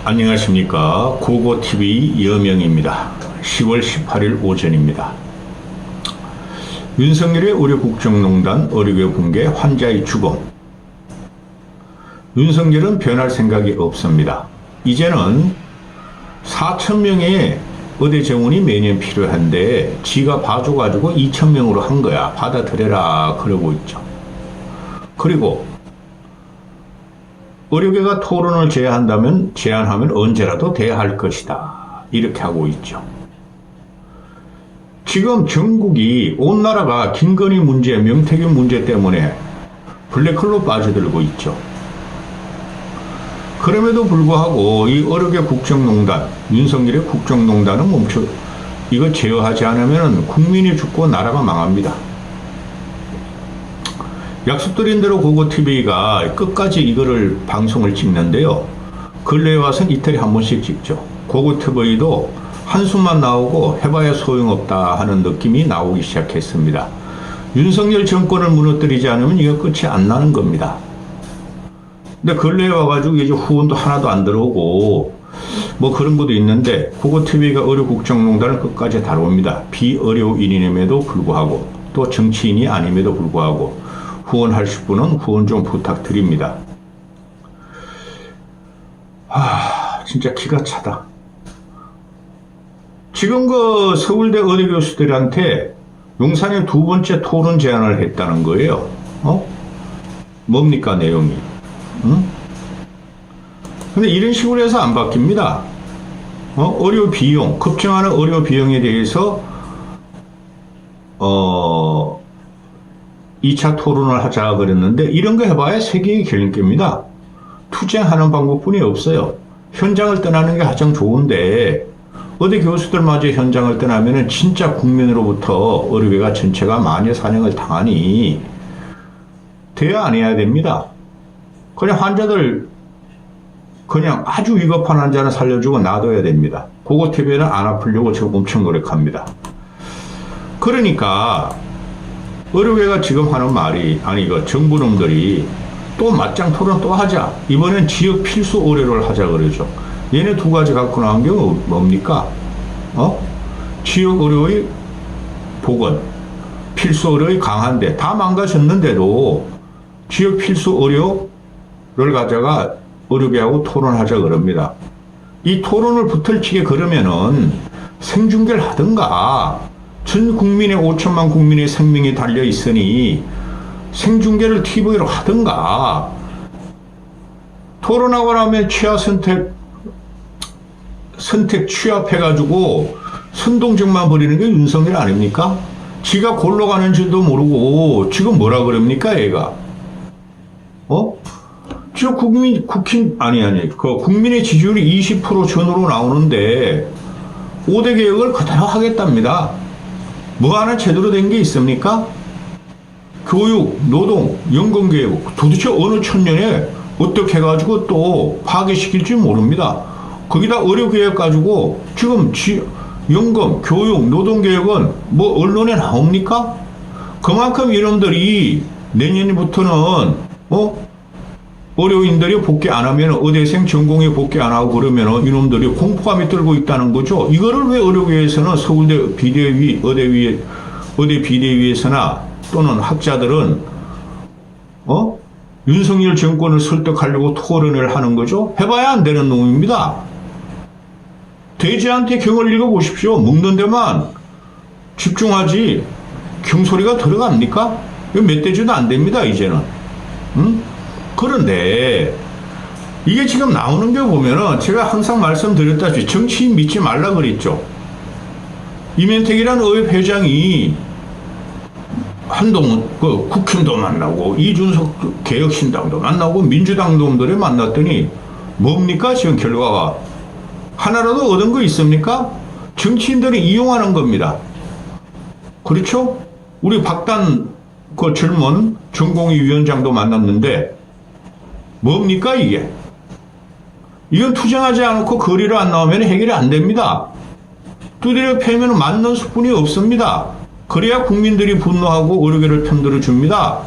안녕하십니까. 고고TV 여명입니다. 10월 18일 오전입니다. 윤석열의 의료국정농단 의료계 붕괴 환자의 죽음. 윤석열은 변할 생각이 없습니다. 이제는 4,000명의 의대 정원이 매년 필요한데 지가 봐줘가지고 2,000명으로 한 거야. 받아들여라 그러고 있죠. 그리고 의료계가 토론을 제안하면 언제라도 대할 것이다. 이렇게 하고 있죠. 지금 전국이 온 나라가 김건희 문제, 명태균 문제 때문에 블랙홀로 빠져들고 있죠. 그럼에도 불구하고 이 의료계 국정농단, 윤석열의 국정농단은 이거 제어하지 않으면 국민이 죽고 나라가 망합니다. 약속드린 대로 고고TV가 끝까지 이거를 방송을 찍는데요. 근래에 와서는 이틀에 한 번씩 찍죠. 고고TV도 한숨만 나오고 해봐야 소용없다 하는 느낌이 나오기 시작했습니다. 윤석열 정권을 무너뜨리지 않으면 이거 끝이 안 나는 겁니다. 근데 근래에 와가지고 이제 후원도 하나도 안 들어오고 뭐 그런 것도 있는데 고고TV가 의료국정농단을 끝까지 다룹니다. 비의료인임에도 불구하고 또 정치인이 아님에도 불구하고 후원하실 분은 후원 좀 부탁드립니다. 진짜 기가 차다. 지금 그 서울대 의대 교수들한테 용산에 두 번째 토론 제안을 했다는 거예요. 뭡니까 내용이? 근데 이런 식으로 해서 안 바뀝니다. 의료 비용, 급증하는 의료 비용에 대해서 2차 토론을 하자 그랬는데 이런 거 해봐야 세계의 결론입니다. 투쟁하는 방법뿐이 없어요. 현장을 떠나는 게 가장 좋은데 의대 교수들마저 현장을 떠나면은 진짜 국민으로부터 의료계가 전체가 마녀 사냥을 당하니 돼야 안 해야 됩니다. 그냥 환자들 그냥 아주 위급한 환자는 살려주고 놔둬야 됩니다. 고고TV는 안 아프려고 지금 엄청 노력합니다. 그러니까 의료계가 지금 하는 말이 정부놈들이 또 맞짱 토론 또 하자. 이번엔 지역 필수 의료를 하자 그러죠. 얘네 두 가지 갖고 나온 게 뭡니까? 지역 의료의 복원, 필수 의료의 강한데 다 망가졌는데도 지역 필수 의료를 가져가 의료계하고 토론하자 그럽니다. 이 토론을 붙을치게 그러면은 생중계를 하든가 전 국민의 5천만 국민의 생명이 달려 있으니 생중계를 TV로 하든가 토론하고 나면 선택 취합해가지고 선동적만 벌이는 게 윤석열 아닙니까? 지가 골로 가는 줄도 모르고 지금 뭐라 그럽니까 얘가? 지금 국민의 지지율이 20% 전후로 나오는데 5대 개혁을 그대로 하겠답니다. 뭐 하나 제대로 된 게 있습니까? 교육, 노동, 연금개혁 도대체 어느 천년에 어떻게 해가지고 또 파괴시킬지 모릅니다. 거기다 의료개혁 가지고 지금 연금, 교육, 노동개혁은 뭐 언론에 나옵니까? 그만큼 이놈들이 내년부터는 의료인들이 복귀 안 하면 의대생 전공에 복귀 안 하고 그러면 이놈들이 공포감이 들고 있다는 거죠. 이거를 왜 의료계에서는 서울대 비대위, 의대 비대위에서나 또는 학자들은 윤석열 정권을 설득하려고 토론을 하는 거죠. 해봐야 안 되는 놈입니다. 돼지한테 경을 읽어보십시오. 먹는 데만 집중하지 경소리가 들어갑니까? 이거 멧돼지도 안 됩니다 이제는. 그런데 이게 지금 나오는 게 보면은 제가 항상 말씀드렸다시피 정치인 믿지 말라 그랬죠. 이면택이라는 의회 회장이 한동훈 국힘도 만나고 이준석 개혁신당도 만나고 민주당 놈들을 만났더니 뭡니까 지금 결과가 하나라도 얻은 거 있습니까? 정치인들이 이용하는 겁니다. 그렇죠? 우리 박단 젊은 전공의 위원장도 만났는데 뭡니까 이게? 이건 투쟁하지 않고 거리로 안 나오면 해결이 안 됩니다. 두드려 패면 맞는 수뿐이 없습니다. 그래야 국민들이 분노하고 의료계를 편들어 줍니다.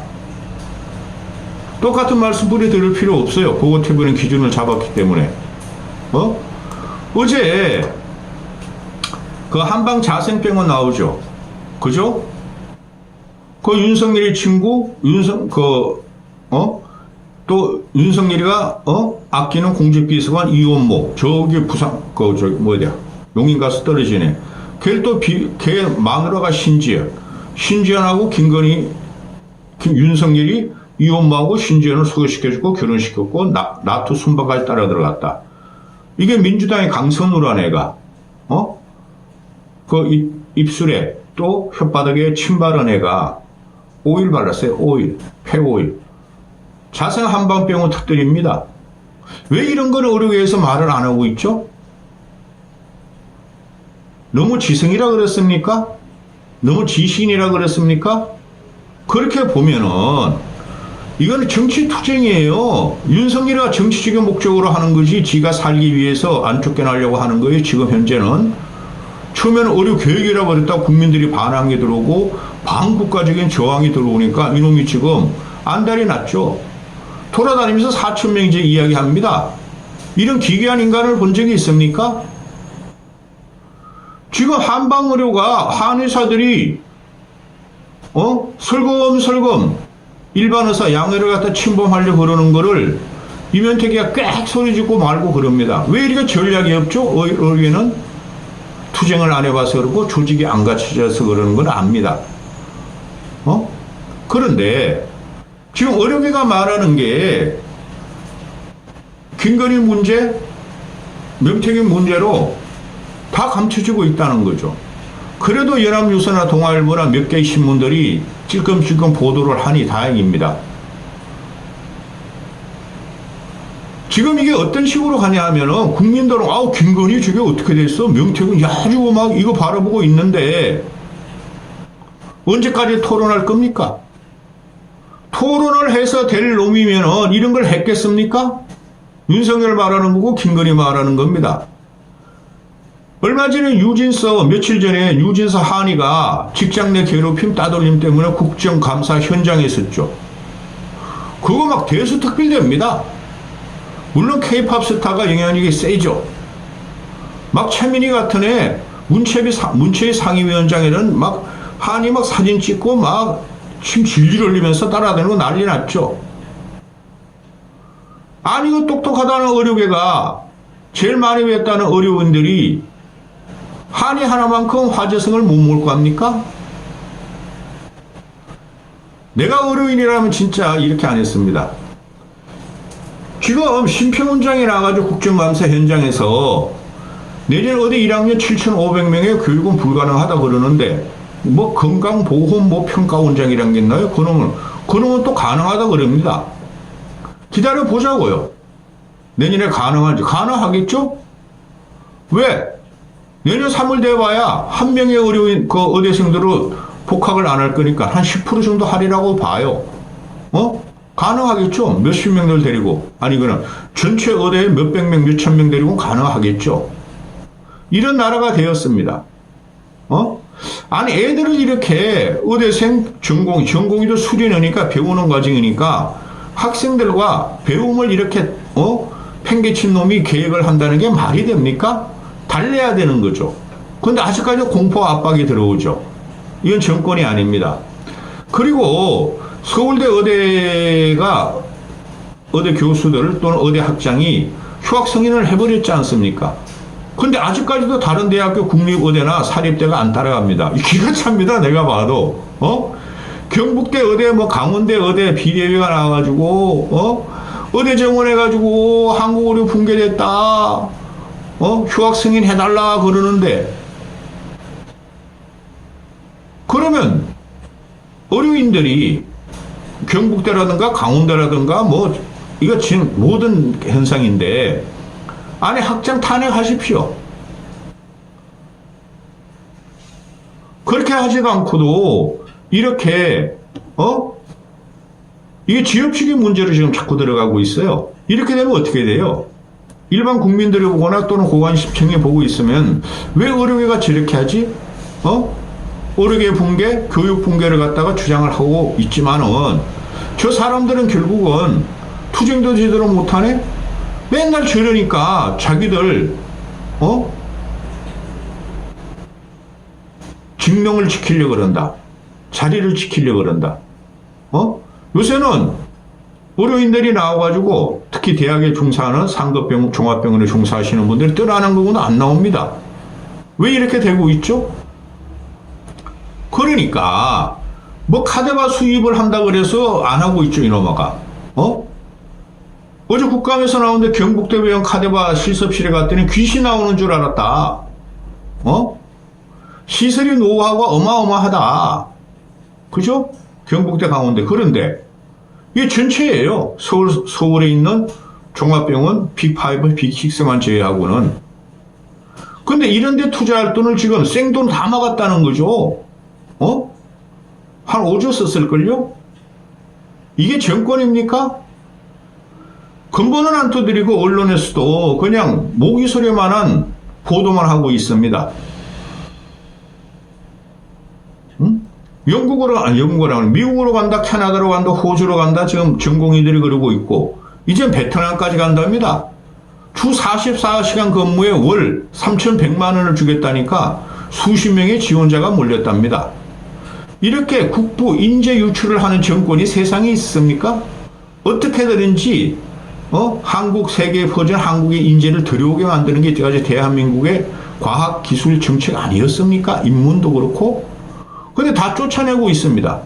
똑같은 말씀 뿌리 들을 필요 없어요. 고고TV는 기준을 잡았기 때문에. 어제 그 한방 자생병원 나오죠. 그죠? 그 윤석열이 친구, 또 윤석열이가, 아끼는 공직비서관 이원모, 저기 부산, 용인 가서 떨어지네. 걔 마누라가 신지연하고 윤석열이 이원모하고 신지연을 소개시켜주고 결혼시켰고, 나토 순방까지 따라 들어갔다. 이게 민주당의 강선우란 애가, 입술에 또 혓바닥에 침 바른 애가 오일 발랐어요. 폐오일. 자생 한방병원 특들입니다. 왜 이런 걸 의료계에서 말을 안 하고 있죠? 너무 지성이라 그랬습니까? 너무 지신이라 그랬습니까? 그렇게 보면은 이거는 정치 투쟁이에요. 윤석열이가 정치적인 목적으로 하는 거지 지가 살기 위해서 안 쫓겨나려고 하는 거예요. 지금 현재는. 처음에는 의료 개혁이라고 그랬다 국민들이 반항이 들어오고 반국가적인 저항이 들어오니까 이놈이 지금 안달이 났죠. 돌아다니면서 4,000명 이제 이야기합니다. 이런 기괴한 인간을 본 적이 있습니까? 지금 한방의료가 한의사들이 설검설검 일반 의사 양의를 갖다 침범하려고 그러는 거를 이면택이가 꽥 소리 짓고 말고 그럽니다. 왜 이렇게 전략이 없죠? 의료계는 투쟁을 안 해봐서 그러고 조직이 안 갖춰져서 그러는 건 압니다. 그런데 지금 의료계가 말하는 게 김건희 문제, 명태균 문제로 다 감춰지고 있다는 거죠. 그래도 연합뉴스나 동아일보나 몇 개의 신문들이 찔끔찔끔 보도를 하니 다행입니다. 지금 이게 어떤 식으로 가냐 하면은 국민들은 김건희 저게 어떻게 됐어? 명태균 야지고 막 이거 바라보고 있는데 언제까지 토론할 겁니까? 토론을 해서 될 놈이면은 이런 걸 했겠습니까? 윤석열 말하는 거고 김건희 말하는 겁니다. 얼마 전에 며칠 전에 유진서 한이가 직장 내 괴롭힘 따돌림 때문에 국정감사 현장에 있었죠. 그거 막 대수특필됩니다. 물론 K-팝 스타가 영향력이 세죠. 막 최민희 같은 애 문체위 상임위원장에는 막 한이 막 사진 찍고 막 침 질질 흘리면서 따라다니고 난리 났죠. 아니 그 똑똑하다는 의료계가 제일 많이 했다는 의료인들이 한이 하나만큼 화제성을 못 몰고 합니까? 내가 의료인이라면 진짜 이렇게 안 했습니다. 지금 심평원장이 나가지고 국정감사 현장에서 내년 어디 1학년 7,500명의 교육은 불가능하다 그러는데 뭐 건강보험 평가원장이란 게 있나요? 그놈은 또 가능하다 그럽니다. 기다려 보자고요. 내년에 가능하겠죠? 왜? 내년 3월 돼봐야 한 명의 의료인 의대생들은 복학을 안 할 거니까 한 10% 정도 하리라고 봐요. 가능하겠죠? 몇십 명들 데리고. 아니, 그럼 전체 의대에 몇백 명, 몇천 명 데리고 가능하겠죠? 이런 나라가 되었습니다. 아니, 애들을 이렇게 의대생 전공의도 수련하니까 배우는 과정이니까 학생들과 배움을 이렇게, 팽개친 놈이 계획을 한다는 게 말이 됩니까? 달래야 되는 거죠. 근데 아직까지 공포 압박이 들어오죠. 이건 정권이 아닙니다. 그리고 서울대 의대 교수들 또는 의대 학장이 휴학 승인을 해버렸지 않습니까? 근데 아직까지도 다른 대학교 국립의대나 사립대가 안 따라갑니다. 기가 찹니다. 내가 봐도. 경북대 의대, 강원대 의대 비대위가 나와가지고, 의대 정원해가지고 한국의료 붕괴됐다. 휴학 승인 해달라 그러는데, 그러면 의료인들이 경북대라든가 강원대라든가 이거 지금 모든 현상인데, 아니 학장 탄핵하십시오. 그렇게 하지도 않고도 이렇게 이게 지역주의 문제로 지금 자꾸 들어가고 있어요. 이렇게 되면 어떻게 돼요? 일반 국민들이 보거나 또는 고관시청이 보고 있으면 왜 의료계가 저렇게 하지? 의료계 붕괴, 교육 붕괴를 갖다가 주장을 하고 있지만은 저 사람들은 결국은 투쟁도 제대로 못하네? 맨날 저러니까 자기들 직능을 지키려고 그런다. 자리를 지키려고 그런다. 요새는 의료인들이 나와가지고 특히 대학에 종사하는 상급병, 종합병원에 종사하시는 분들이 떠나는 거고는 안 나옵니다. 왜 이렇게 되고 있죠? 그러니까 뭐 카데바 수입을 한다 그래서 안 하고 있죠, 이놈아가. 어제 국감에서 나오는데 경북대병원 카데바 실습실에 갔더니 귀신 나오는 줄 알았다. 시설이 노하우가 어마어마하다. 그죠? 경북대 강원대. 그런데 이게 전체예요. 서울에 있는 종합병원 빅5, 빅6만 제외하고는. 근데 이런 데 투자할 돈을 지금 생돈 다 막았다는 거죠. 한 5조 썼을걸요? 이게 정권입니까? 근본은 안 두드리고 언론에서도 그냥 모기 소리만한 보도만 하고 있습니다. 미국으로 간다, 캐나다로 간다, 호주로 간다, 지금 전공의들이 그러고 있고, 이젠 베트남까지 간답니다. 주 44시간 근무에 월 3,100만 원을 주겠다니까 수십 명의 지원자가 몰렸답니다. 이렇게 국부 인재 유출을 하는 정권이 세상에 있습니까? 어떻게든지 한국, 세계에 퍼진 한국의 인재를 들여오게 만드는 게 이때까지 대한민국의 과학기술 정책 아니었습니까? 인문도 그렇고. 근데 다 쫓아내고 있습니다.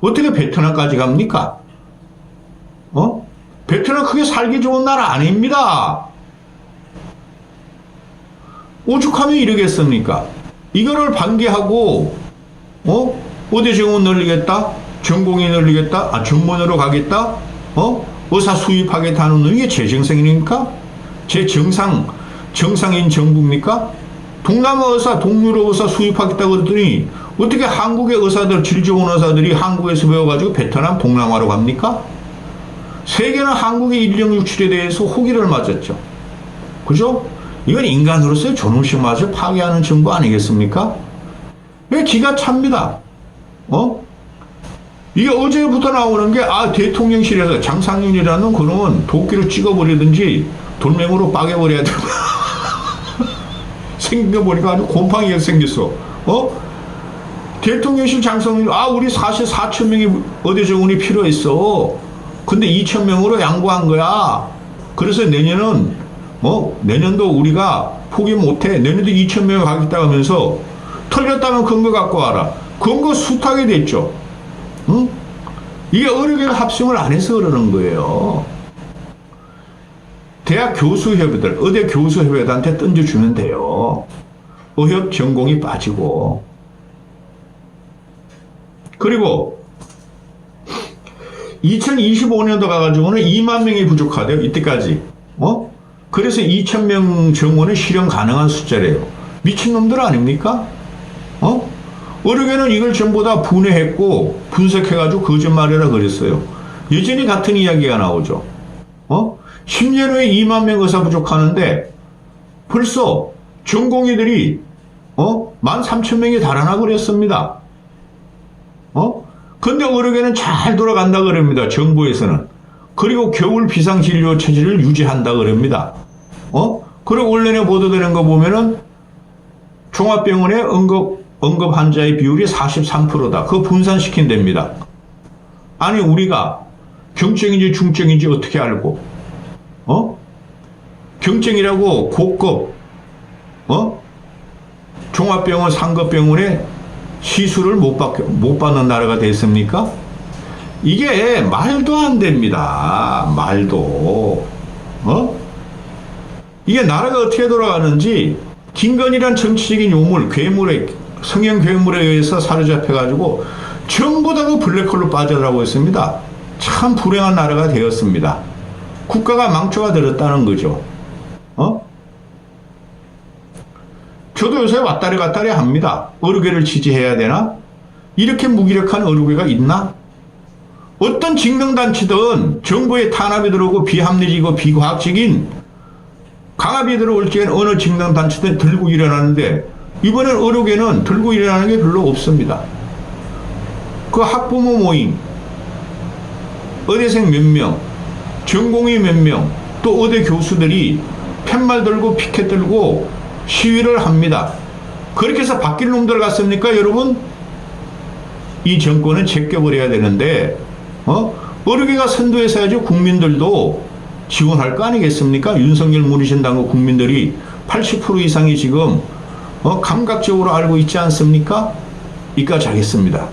어떻게 베트남까지 갑니까? 베트남 크게 살기 좋은 나라 아닙니다. 오죽하면 이러겠습니까? 이거를 반기하고, 어디 정원 늘리겠다? 전공이 늘리겠다? 전문으로 가겠다? 의사 수입하겠다는 놈이 제 정상입니까? 제 정상인 정부입니까? 동남아 의사, 동유럽 의사 수입하겠다고 그랬더니 어떻게 한국의 의사들, 질 좋은 의사들이 한국에서 배워가지고 베트남, 동남아로 갑니까? 세계는 한국의 인력 유출에 대해서 호기를 맞았죠. 그죠? 이건 인간으로서의 존엄성마저 파괴하는 정부 아니겠습니까? 왜 기가 찹니다. 이게 어제부터 나오는 게, 대통령실에서 장상윤이라는 그놈은 도끼로 찍어버리든지 돌멩이로 빠개버려야 되고. 생겨보니까 아주 곰팡이가 생겼어. 대통령실 장성윤, 우리 사실 4천 명이 어디 정원이 필요했어. 근데 2천 명으로 양보한 거야. 그래서 내년도 우리가 포기 못해. 내년도 2천 명 가겠다 하면서 털렸다면 근거 갖고 와라. 근거 숱하게 됐죠. 이게 의료계가 합성을 안 해서 그러는 거예요. 대학 교수협회들, 의대 교수협회들한테 던져주면 돼요. 의협 전공이 빠지고. 그리고 2025년도 가가지고는 2만 명이 부족하대요. 이때까지. 그래서 2천 명 정원은 실현 가능한 숫자래요. 미친놈들 아닙니까? 의료계는 이걸 전부 다 분해했고 분석해가지고 거짓말이라 그랬어요. 여전히 같은 이야기가 나오죠. 10년 후에 2만 명 의사 부족하는데 벌써 전공의들이 13,000명이 달아나 그랬습니다. 근데 의료계는 잘 돌아간다 그럽니다. 정부에서는. 그리고 겨울 비상진료 체제를 유지한다 그럽니다. 그리고 언론에 보도되는 거 보면은 종합병원의 응급 환자의 비율이 43%다. 그거 분산시킨답니다. 아니 우리가 경증인지 중증인지 어떻게 알고? 경증이라고 고급 종합병원 상급병원에 시술을 못 받는 나라가 됐습니까? 이게 말도 안 됩니다. 말도. 이게 나라가 어떻게 돌아가는지 김건희란 정치적인 요물, 성형 괴물에 의해서 사로잡혀가지고 전부 다 그 블랙홀로 빠져나가고 있습니다. 참 불행한 나라가 되었습니다. 국가가 망초가 들었다는 거죠. 저도 요새 왔다리 갔다리 합니다. 의료계를 지지해야 되나? 이렇게 무기력한 의료계가 있나? 어떤 직능단체든 정부의 탄압이 들어오고 비합리적이고 비과학적인 강압이 들어올 적엔 어느 직능단체든 들고 일어나는데 이번엔 의료계는 들고 일어나는 게 별로 없습니다. 그 학부모 모임, 의대생 몇 명, 전공의 몇 명, 또 의대 교수들이 팻말 들고 피켓 들고 시위를 합니다. 그렇게 해서 바뀔 놈들 같습니까, 여러분? 이 정권은 제껴버려야 되는데, 의료계가 선두에서 해야지 국민들도 지원할 거 아니겠습니까? 윤석열 물리신다는 거 국민들이 80% 이상이 지금 감각적으로 알고 있지 않습니까? 이까지 하겠습니다.